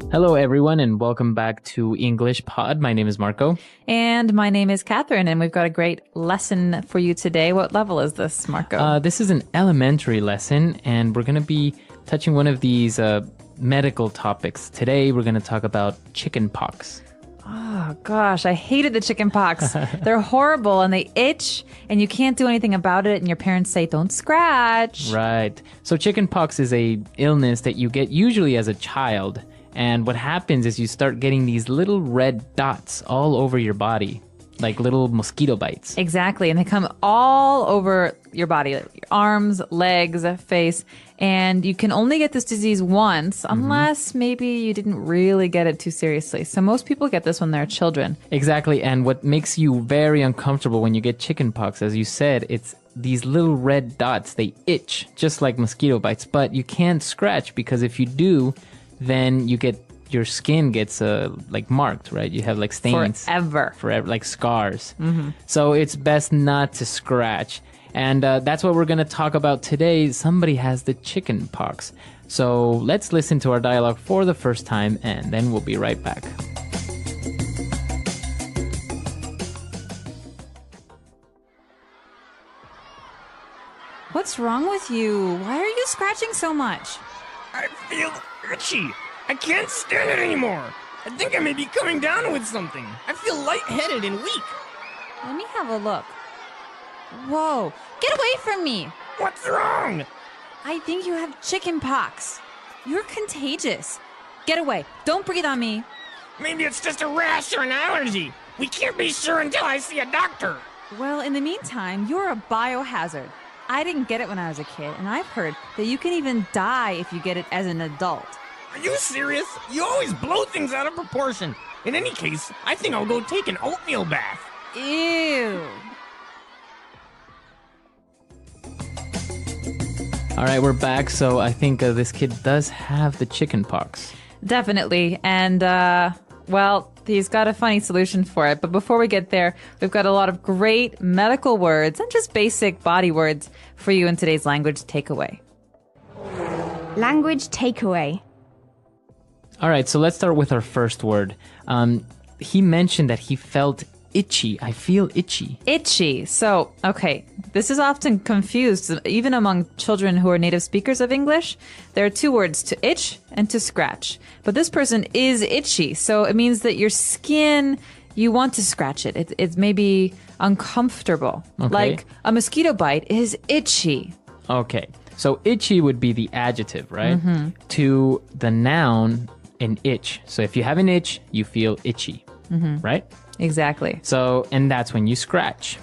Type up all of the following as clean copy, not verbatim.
Hello, everyone, and welcome back to English Pod. My name is Marco. And my name is Catherine, and we've got a great lesson for you today. What level is this, Marco? This is an elementary lesson, and we're going to be touching one of these medical topics. Today, we're going to talk about chicken pox. Oh, gosh, I hated the chicken pox. They're horrible, and they itch, and you can't do anything about it, and your parents say, don't scratch. Right. So chicken pox is a illness that you get usually as a child. And what happens is you start getting these little red dots all over your body, like little mosquito bites. Exactly. And they come all over your body, like your arms, legs, face. And you can only get this disease once, unless maybe you didn't really get it too seriously. So most people get this when they're children. Exactly. And what makes you very uncomfortable when you get chicken pox, as you said, it's these little red dots. They itch just like mosquito bites, but you can't scratch because if you do, then your skin gets like marked, right? You have like stains Forever, like scars. So it's best not to scratch. And that's what we're going to talk about today. Somebody has the chicken pox. So let's listen to our dialogue for the first time, and then we'll be right back. What's wrong with you? Why are you scratching so much? I feel itchy. I can't stand it anymore. I think I may be coming down with something. I feel lightheaded and weak. Let me have a look. Whoa, get away from me. What's wrong? I think you have chicken pox. You're contagious. Get away. Don't breathe on me. Maybe it's just a rash or an allergy. We can't be sure until I see a doctor. Well, in the meantime, you're a biohazard. I didn't get it when I was a kid, and I've heard that you can even die if you get it as an adult. Are you serious? You always blow things out of proportion. In any case, I think I'll go take an oatmeal bath. Ew. All right, we're back. So I think this kid does have the chicken pox. Definitely. And, well, he's got a funny solution for it. But before we get there, we've got a lot of great medical words and just basic body words for you in today's language takeaway. Language takeaway. All right, so let's start with our first word. He mentioned that he felt itchy. I feel itchy. Itchy. So, okay, this is often confused, even among children who are native speakers of English. There are two words, to itch and to scratch. But this person is itchy, so it means that your skin, you want to scratch it. It's maybe uncomfortable. Okay. Like a mosquito bite is itchy. Okay, so itchy would be the adjective, right? To the noun, an itch. So if you have an itch, you feel itchy, right? Exactly. So, and that's when you scratch.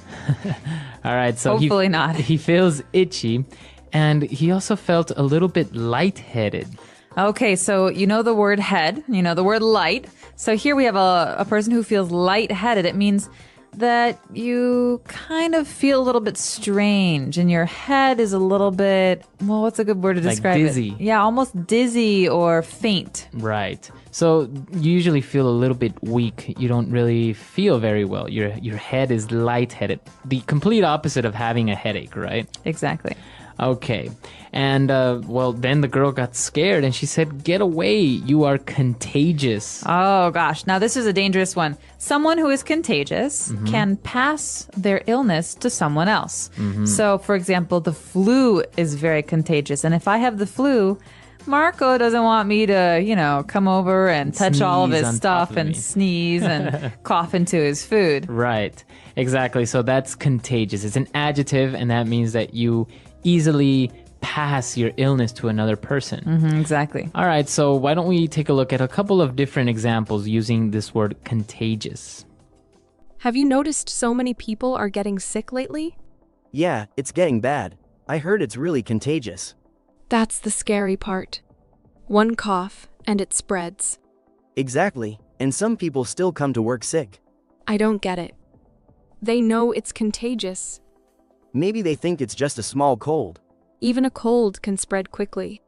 All right, so Hopefully not. He feels itchy, and he also felt a little bit lightheaded. Okay, so you know the word head, you know the word light. So here we have a person who feels lightheaded. It means that you kind of feel a little bit strange and your head is a little bit, well, what's a good word to describe dizzy. it? Yeah, almost dizzy or faint. Right. So you usually feel a little bit weak. You don't really feel very well. Your head is lightheaded. The complete opposite of having a headache, right? Exactly. Okay. And, well, then the girl got scared and she said, "Get away. You are contagious." Oh, gosh. Now, this is a dangerous one. Someone who is contagious can pass their illness to someone else. So, for example, the flu is very contagious. And if I have the flu, Marco doesn't want me to, come over and touch all of Sneeze his on stuff top of and me. sneeze and cough into his food. Right. Exactly. So that's contagious. It's an adjective, and that means that you easily pass your illness to another person. Exactly. All right, so why don't we take a look at a couple of different examples using this word contagious. Have you noticed so many people are getting sick lately? Yeah, it's getting bad. I heard it's really contagious. That's the scary part. One cough, and it spreads. Exactly, and some people still come to work sick. I don't get it. They know it's contagious. Maybe they think it's just a small cold. Even a cold can spread quickly.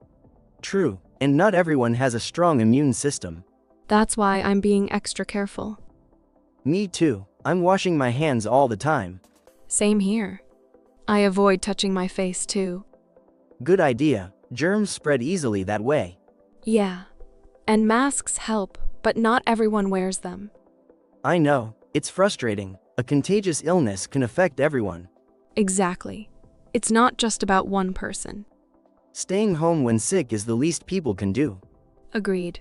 True, and not everyone has a strong immune system. That's why I'm being extra careful. Me too. I'm washing my hands all the time. Same here. I avoid touching my face too. Good idea. Germs spread easily that way. Yeah. And masks help, but not everyone wears them. I know, it's frustrating. A contagious illness can affect everyone. Exactly. It's not just about one person. Staying home when sick is the least people can do. Agreed.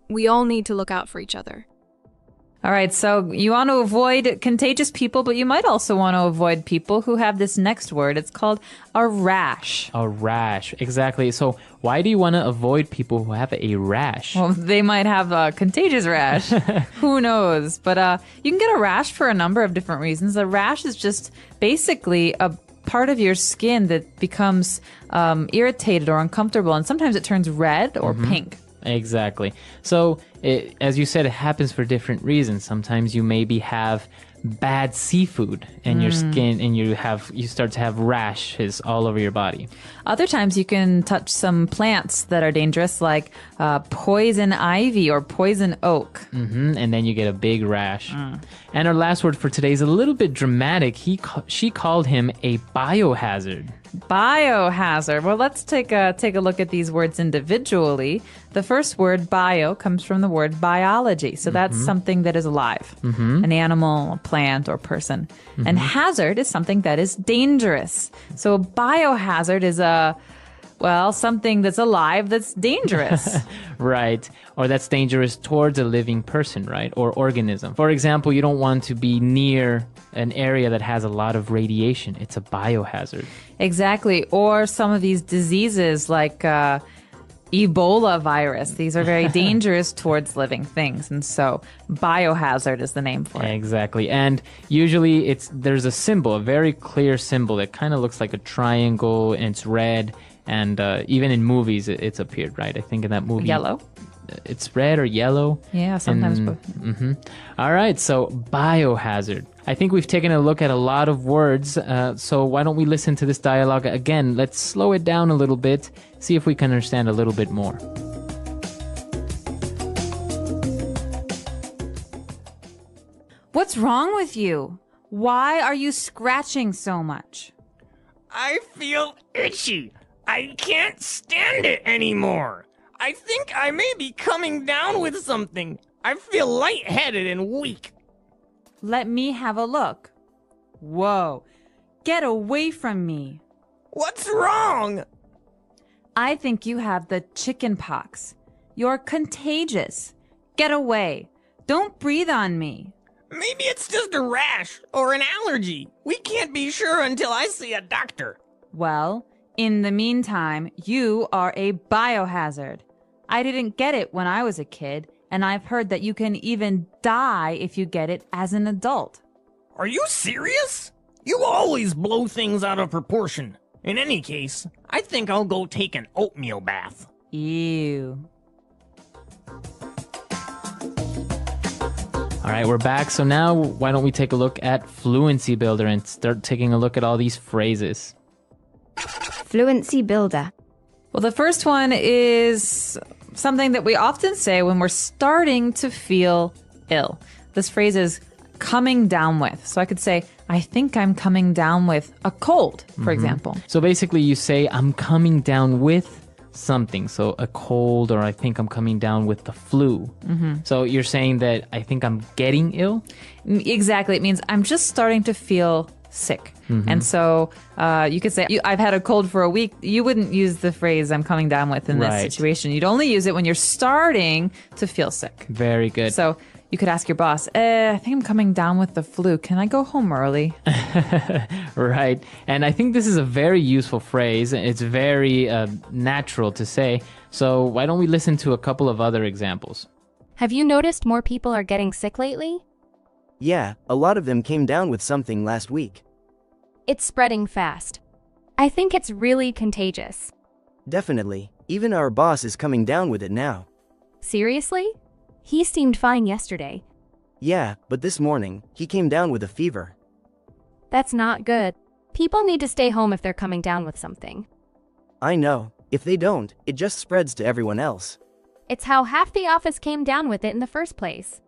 We all need to look out for each other. All right, so you want to avoid contagious people, but you might also want to avoid people who have this next word. It's called a rash. A rash, exactly. So why do you want to avoid people who have a rash? Well, they might have a contagious rash. Who knows? But you can get a rash for a number of different reasons. A rash is just basically a part of your skin that becomes irritated or uncomfortable, and sometimes it turns red or pink. Exactly. So, as you said, it happens for different reasons. Sometimes you maybe have bad seafood and your skin, and you start to have rashes all over your body. Other times you can touch some plants that are dangerous, like poison ivy or poison oak. And then you get a big rash. And our last word for today is a little bit dramatic. She called him a biohazard. Biohazard. Well, let's take a look at these words individually. The first word, bio, comes from the word biology. So that's something that is alive, an animal, a plant, or person. And hazard is something that is dangerous. So a biohazard is something that's alive that's dangerous. Right. Or that's dangerous towards a living person, right? Or organism. For example, you don't want to be near an area that has a lot of radiation. It's a biohazard. Exactly. Or some of these diseases like Ebola virus. These are very dangerous towards living things. And so biohazard is the name for it. Exactly. And usually there's a symbol, a very clear symbol that kind of looks like a triangle, and it's red. And even in movies, it's appeared, right? I think in that movie. Yellow. It's red or yellow. Yeah, sometimes both. All right, so biohazard. I think we've taken a look at a lot of words, so why don't we listen to this dialogue again? Let's slow it down a little bit, see if we can understand a little bit more. What's wrong with you? Why are you scratching so much? I feel itchy. I can't stand it anymore. I think I may be coming down with something. I feel lightheaded and weak. Let me have a look. Whoa. Get away from me. What's wrong? I think you have the chicken pox. You're contagious. Get away. Don't breathe on me. Maybe it's just a rash or an allergy. We can't be sure until I see a doctor. Well, in the meantime, you are a biohazard. I didn't get it when I was a kid, and I've heard that you can even die if you get it as an adult. Are you serious? You always blow things out of proportion. In any case, I think I'll go take an oatmeal bath. Ew. All right, we're back. So now why don't we take a look at Fluency Builder and start taking a look at all these phrases. Fluency Builder. Well, the first one is something that we often say when we're starting to feel ill. This phrase is coming down with. So I could say, I think I'm coming down with a cold, for example. So basically you say, I'm coming down with something. So a cold, or I think I'm coming down with the flu. So you're saying that I think I'm getting ill? Exactly. It means I'm just starting to feel sick. And so you could say, I've had a cold for a week. You wouldn't use the phrase I'm coming down with in this situation. You'd only use it when you're starting to feel sick. Very good. So you could ask your boss, I think I'm coming down with the flu. Can I go home early? Right. And I think this is a very useful phrase. It's very natural to say. So why don't we listen to a couple of other examples? Have you noticed more people are getting sick lately? Yeah, a lot of them came down with something last week. It's spreading fast. I think it's really contagious. Definitely. Even our boss is coming down with it now. Seriously? He seemed fine yesterday. Yeah, but this morning, he came down with a fever. That's not good. People need to stay home if they're coming down with something. I know. If they don't, it just spreads to everyone else. It's how half the office came down with it in the first place.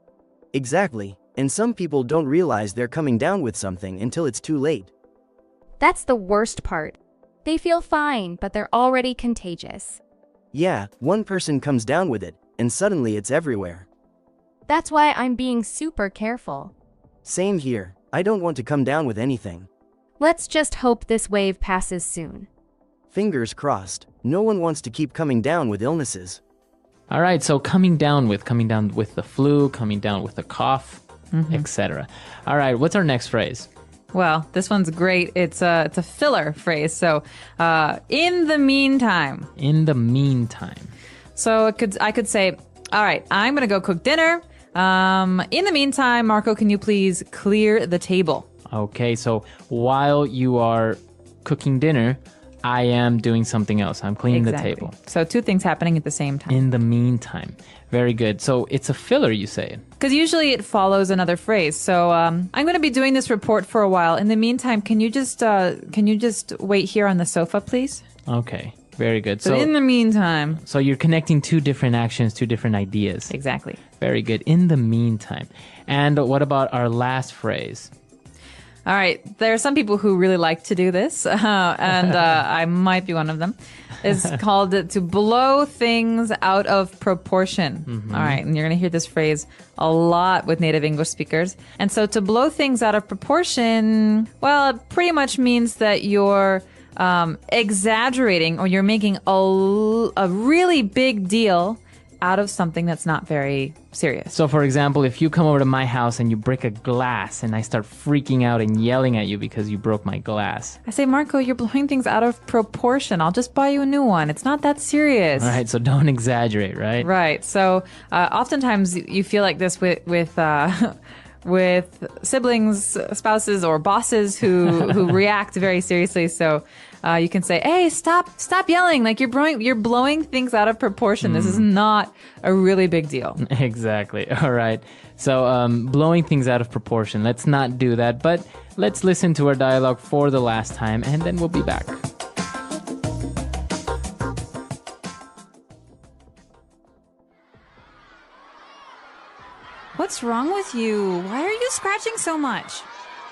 Exactly. And some people don't realize they're coming down with something until it's too late. That's the worst part. They feel fine, but they're already contagious. Yeah, one person comes down with it, and suddenly it's everywhere. That's why I'm being super careful. Same here, I don't want to come down with anything. Let's just hope this wave passes soon. Fingers crossed, no one wants to keep coming down with illnesses. All right, so coming down with the flu, coming down with a cough, etc. All right, what's our next phrase? Well, this one's great. It's a filler phrase. So, in the meantime. In the meantime. So I could say, all right, I'm gonna go cook dinner. In the meantime, Marco, can you please clear the table? Okay, so while you are cooking dinner, I am doing something else. I'm cleaning the table. So two things happening at the same time. In the meantime. Very good. So it's a filler, you say? Because usually it follows another phrase. So I'm going to be doing this report for a while. In the meantime, can you just wait here on the sofa, please? Okay. Very good. So in the meantime. So you're connecting two different actions, two different ideas. Exactly. Very good. In the meantime. And what about our last phrase? All right. There are some people who really like to do this, and I might be one of them. It's called to blow things out of proportion. All right. And you're going to hear this phrase a lot with native English speakers. And so to blow things out of proportion, well, it pretty much means that you're exaggerating or you're making a really big deal out of something that's not very serious. So, for example, if you come over to my house and you break a glass and I start freaking out and yelling at you because you broke my glass. I say, Marco, you're blowing things out of proportion. I'll just buy you a new one. It's not that serious. All right, so don't exaggerate, right? Right. So, oftentimes you feel like this with siblings, spouses, or bosses who react very seriously. So you can say, "Hey, stop yelling! Like you're blowing things out of proportion. This is not a really big deal." Exactly. All right. So blowing things out of proportion. Let's not do that. But let's listen to our dialogue for the last time, and then we'll be back. What's wrong with you? Why are you scratching so much?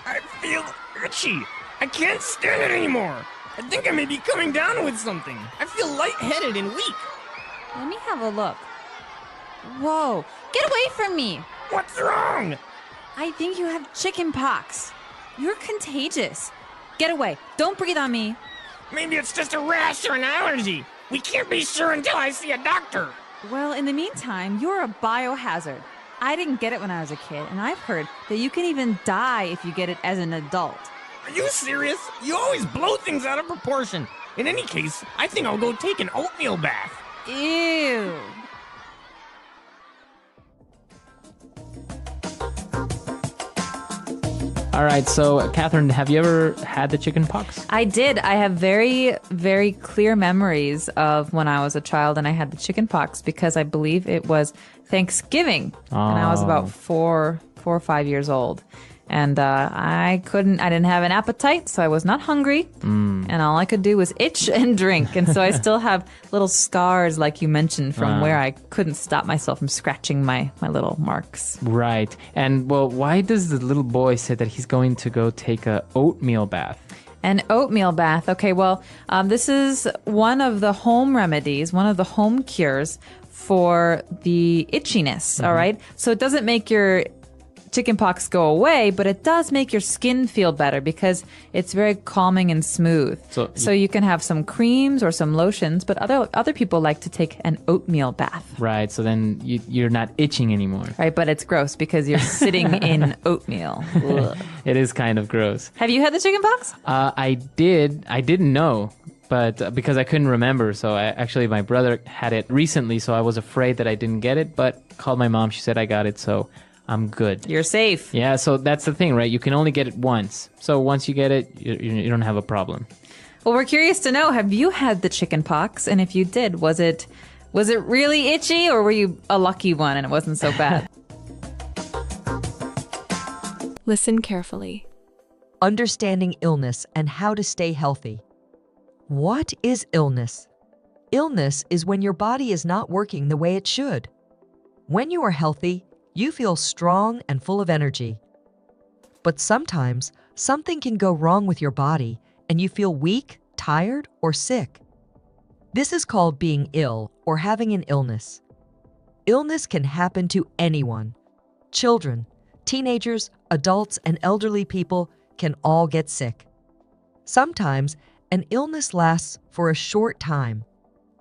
I feel itchy. I can't stand it anymore. I think I may be coming down with something. I feel lightheaded and weak. Let me have a look. Whoa, get away from me. What's wrong? I think you have chicken pox. You're contagious. Get away. Don't breathe on me. Maybe it's just a rash or an allergy. We can't be sure until I see a doctor. Well, in the meantime, you're a biohazard. I didn't get it when I was a kid, and I've heard that you can even die if you get it as an adult. Are you serious? You always blow things out of proportion. In any case, I think I'll go take an oatmeal bath. Ew. All right, so Catherine, have you ever had the chicken pox? I did. I have very, very clear memories of when I was a child and I had the chicken pox because I believe it was Thanksgiving. And I was about 4 or 5 years old. And I didn't have an appetite, so I was not hungry. And all I could do was itch and drink. And so I still have little scars, like you mentioned, from where I couldn't stop myself from scratching my little marks. Right. And, well, why does the little boy say that he's going to go take a oatmeal bath? An oatmeal bath. Okay, well, this is one of the home remedies, one of the home cures for the itchiness, all right? So it doesn't make your chickenpox go away, but it does make your skin feel better because it's very calming and smooth. So you can have some creams or some lotions, but other people like to take an oatmeal bath. Right, so then you're not itching anymore. Right, but it's gross because you're sitting in oatmeal. Ugh. It is kind of gross. Have you had the chickenpox? I didn't know, but because I couldn't remember. So my brother had it recently, so I was afraid that I didn't get it, but called my mom. She said I got it, so I'm good. You're safe. Yeah, so that's the thing, right? You can only get it once. So once you get it, you don't have a problem. Well, we're curious to know, have you had the chicken pox? And if you did, was it really itchy, or were you a lucky one and it wasn't so bad? Listen carefully. Understanding illness and how to stay healthy. What is illness? Illness is when your body is not working the way it should. When you are healthy, you feel strong and full of energy. But sometimes, something can go wrong with your body and you feel weak, tired, or sick. This is called being ill or having an illness. Illness can happen to anyone. Children, teenagers, adults, and elderly people can all get sick. Sometimes, an illness lasts for a short time.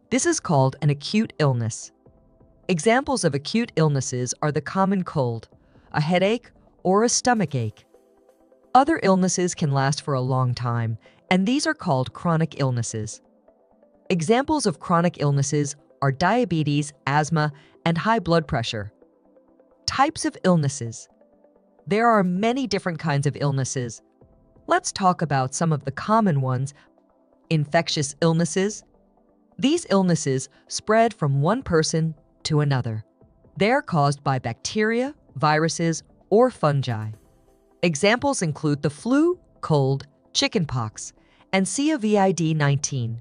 This is called an acute illness. Examples of acute illnesses are the common cold, a headache, or a stomach ache. Other illnesses can last for a long time, and these are called chronic illnesses. Examples of chronic illnesses are diabetes, asthma, and high blood pressure. Types of illnesses. There are many different kinds of illnesses. Let's talk about some of the common ones. Infectious illnesses. These illnesses spread from one person to another. They are caused by bacteria, viruses, or fungi. Examples include the flu, cold, chickenpox, and COVID-19.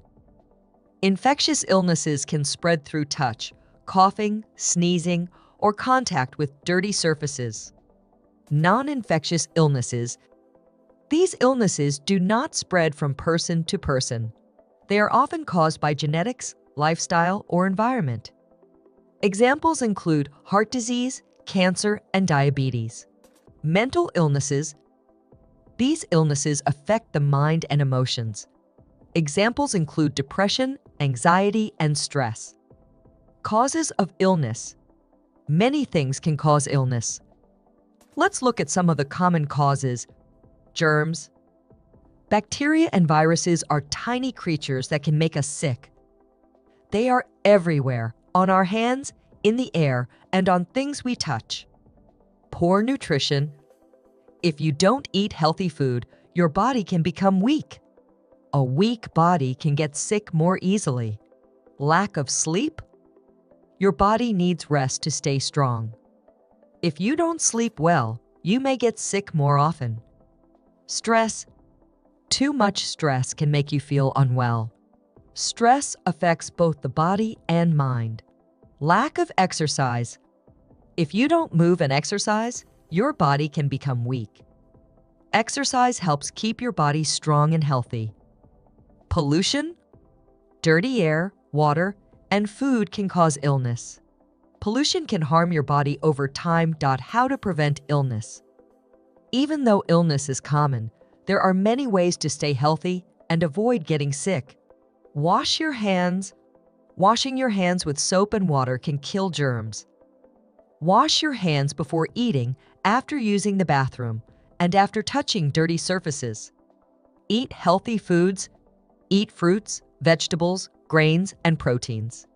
Infectious illnesses can spread through touch, coughing, sneezing, or contact with dirty surfaces. Non-infectious illnesses. These illnesses do not spread from person to person. They are often caused by genetics, lifestyle, or environment. Examples include heart disease, cancer, and diabetes. Mental illnesses. These illnesses affect the mind and emotions. Examples include depression, anxiety, and stress. Causes of illness. Many things can cause illness. Let's look at some of the common causes. Germs. Bacteria and viruses are tiny creatures that can make us sick. They are everywhere, on our hands, in the air, and on things we touch. Poor nutrition. If you don't eat healthy food, your body can become weak. A weak body can get sick more easily. Lack of sleep. Your body needs rest to stay strong. If you don't sleep well, you may get sick more often. Stress. Too much stress can make you feel unwell. Stress affects both the body and mind. Lack of exercise. If you don't move and exercise, your body can become weak. Exercise helps keep your body strong and healthy. Pollution. Dirty air, water, and food can cause illness. Pollution can harm your body over time. How to prevent illness. Even though illness is common, there are many ways to stay healthy and avoid getting sick. Wash your hands. Washing your hands with soap and water can kill germs. Wash your hands before eating, after using the bathroom, and after touching dirty surfaces. Eat healthy foods. Eat fruits, vegetables, grains, and proteins.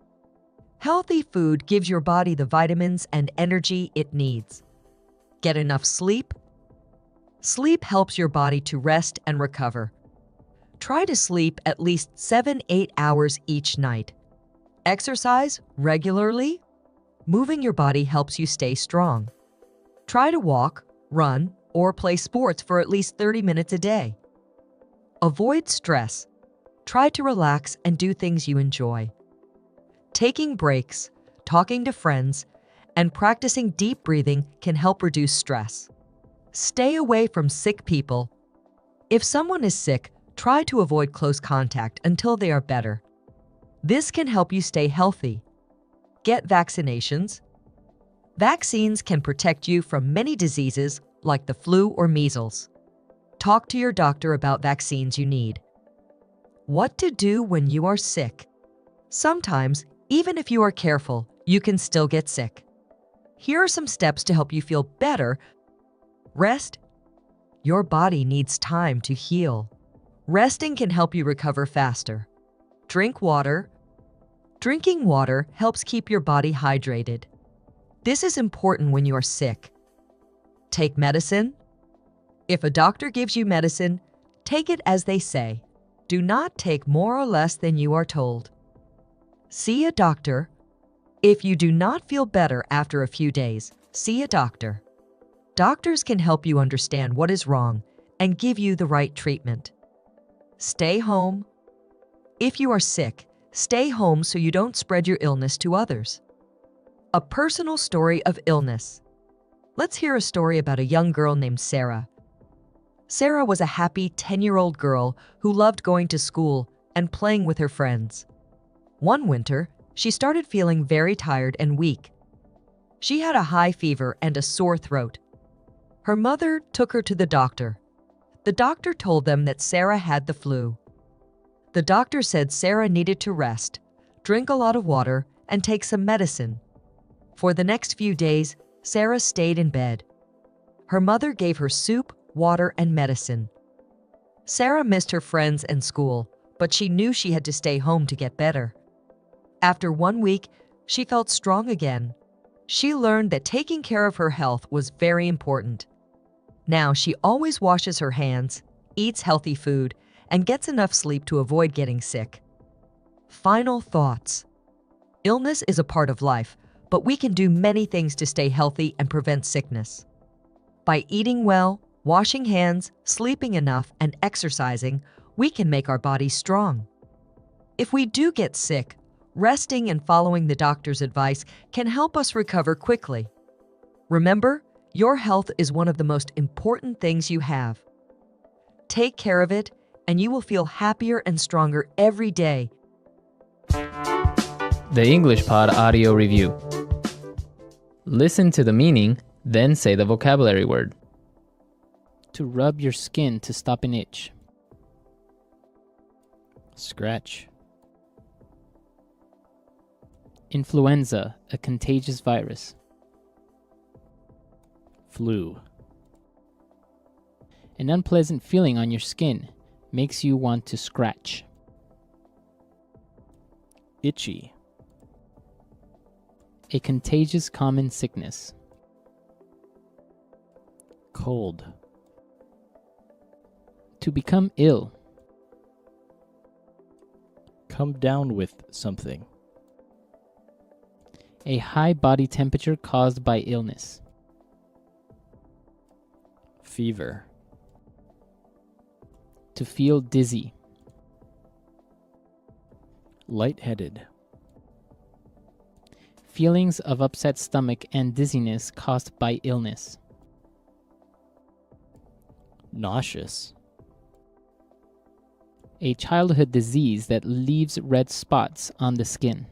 Healthy food gives your body the vitamins and energy it needs. Get enough sleep. Sleep helps your body to rest and recover. Try to sleep at least 7-8 hours each night. Exercise regularly. Moving your body helps you stay strong. Try to walk, run, or play sports for at least 30 minutes a day. Avoid stress. Try to relax and do things you enjoy. Taking breaks, talking to friends, and practicing deep breathing can help reduce stress. Stay away from sick people. If someone is sick, try to avoid close contact until they are better. This can help you stay healthy. Get vaccinations. Vaccines can protect you from many diseases like the flu or measles. Talk to your doctor about vaccines you need. What to do when you are sick. Sometimes, even if you are careful, you can still get sick. Here are some steps to help you feel better. Rest. Your body needs time to heal. Resting can help you recover faster. Drink water. Drinking water helps keep your body hydrated. This is important when you are sick. Take medicine. If a doctor gives you medicine, take it as they say. Do not take more or less than you are told. See a doctor. If you do not feel better after a few days, see a doctor. Doctors can help you understand what is wrong and give you the right treatment. Stay home. If you are sick, stay home so you don't spread your illness to others. A personal story of illness. Let's hear a story about a young girl named Sarah. Sarah was a happy 10-year-old girl who loved going to school and playing with her friends. One winter, she started feeling very tired and weak. She had a high fever and a sore throat. Her mother took her to the doctor. The doctor told them that Sarah had the flu. The doctor said Sarah needed to rest, drink a lot of water, and take some medicine. For the next few days, Sarah stayed in bed. Her mother gave her soup, water, and medicine. Sarah missed her friends and school, but she knew she had to stay home to get better. After 1 week, she felt strong again. She learned that taking care of her health was very important. Now she always washes her hands, eats healthy food, and gets enough sleep to avoid getting sick. Final thoughts. Illness is a part of life, but we can do many things to stay healthy and prevent sickness. By eating well, washing hands, sleeping enough, and exercising, we can make our bodies strong. If we do get sick, resting and following the doctor's advice can help us recover quickly. Remember, your health is one of the most important things you have. Take care of it, and you will feel happier and stronger every day. The English Pod Audio Review. Listen to the meaning, then say the vocabulary word. To rub your skin to stop an itch. Scratch. Influenza, a contagious virus. Flu. An unpleasant feeling on your skin makes you want to scratch. Itchy. A contagious common sickness. Cold. To become ill. Come down with something. A high body temperature caused by illness. Fever. To feel dizzy. Lightheaded. Feelings of upset stomach and dizziness caused by illness. Nauseous. A childhood disease that leaves red spots on the skin.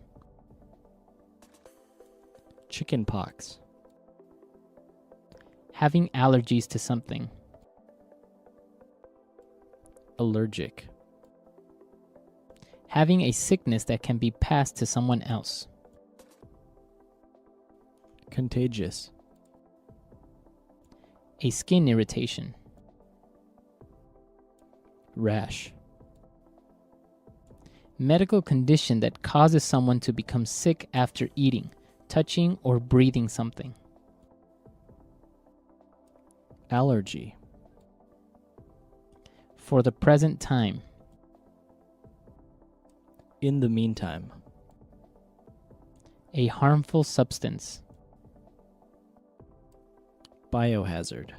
Chickenpox. Having allergies to something. Allergic. Having a sickness that can be passed to someone else. Contagious. A skin irritation. Rash. Medical condition that causes someone to become sick after eating, touching, or breathing something. Allergy. For the present time. In the meantime. A harmful substance. Biohazard.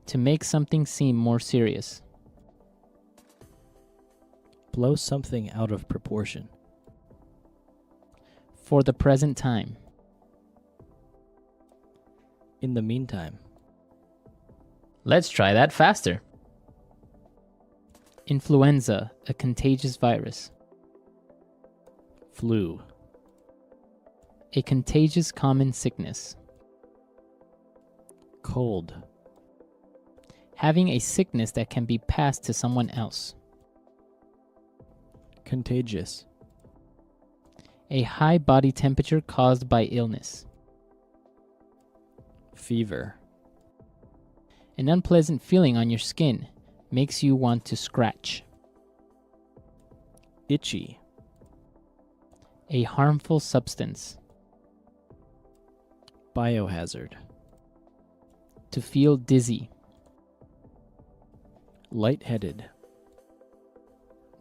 To make something seem more serious. Blow something out of proportion. For the present time. In the meantime. Let's try that faster. Influenza, a contagious virus. Flu. A contagious common sickness. Cold. Having a sickness that can be passed to someone else. Contagious. A high body temperature caused by illness. Fever. An unpleasant feeling on your skin makes you want to scratch. Itchy. A harmful substance. Biohazard. To feel dizzy. Lightheaded.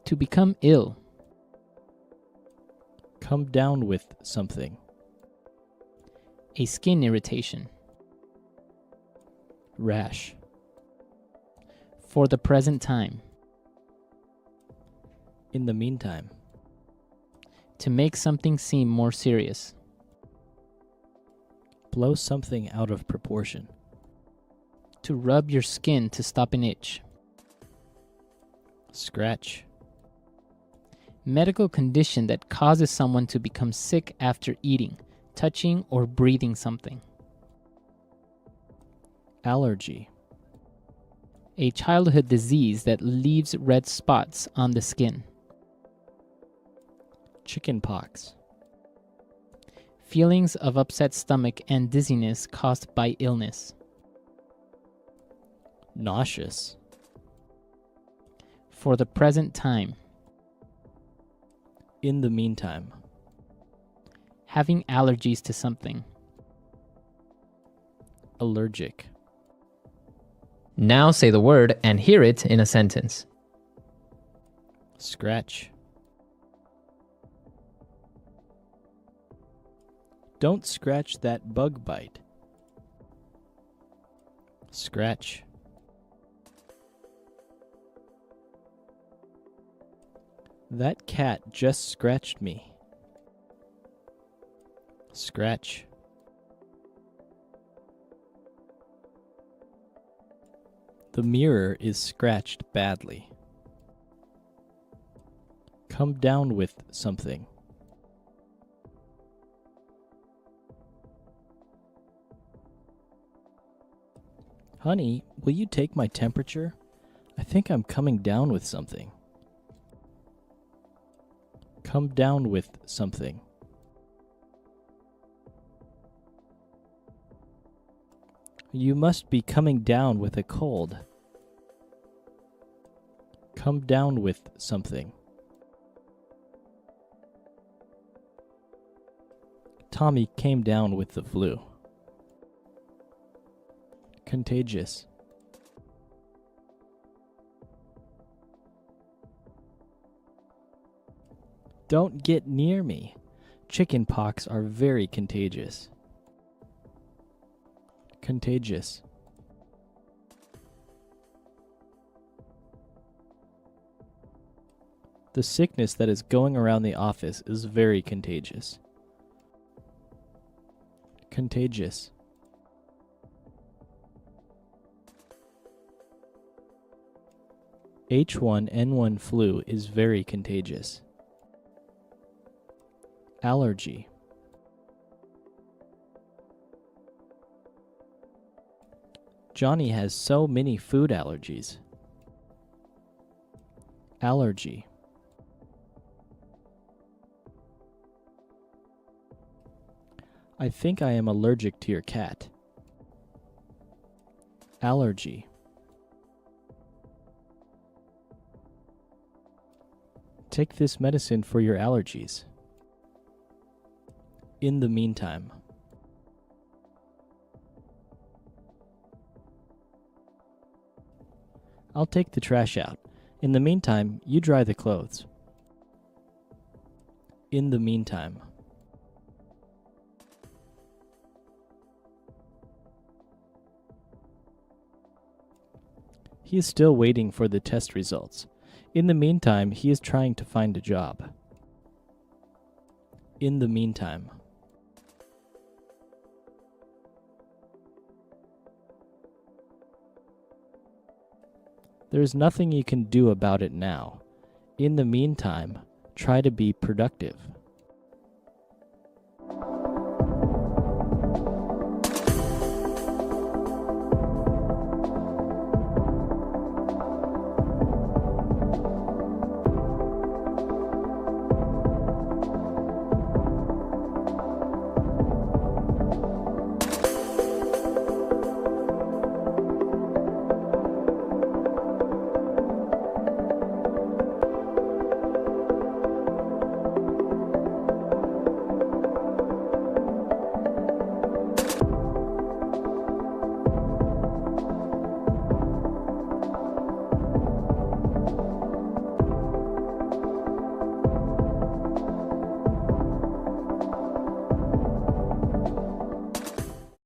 To become ill. Come down with something. A skin irritation. Rash. For the present time. In the meantime. To make something seem more serious. Blow something out of proportion. To rub your skin to stop an itch. Scratch. Medical condition that causes someone to become sick after eating, touching or breathing something. Allergy. A childhood disease that leaves red spots on the skin. Chickenpox. Feelings of upset stomach and dizziness caused by illness. Nauseous. For the present time. In the meantime. Having allergies to something. Allergic. Now say the word and hear it in a sentence. Scratch. Don't scratch that bug bite. Scratch. That cat just scratched me. Scratch. The mirror is scratched badly. Come down with something. Honey, will you take my temperature? I think I'm coming down with something. Come down with something. You must be coming down with a cold. Come down with something. Tommy came down with the flu. Contagious. Don't get near me. Chickenpox are very contagious. Contagious. The sickness that is going around the office is very contagious. Contagious. H1N1 flu is very contagious. Allergy. Johnny has so many food allergies. Allergy. I think I am allergic to your cat. Allergy. Take this medicine for your allergies. In the meantime. I'll take the trash out. In the meantime, you dry the clothes. In the meantime. He is still waiting for the test results. In the meantime, he is trying to find a job. In the meantime. There is nothing you can do about it now. In the meantime, try to be productive.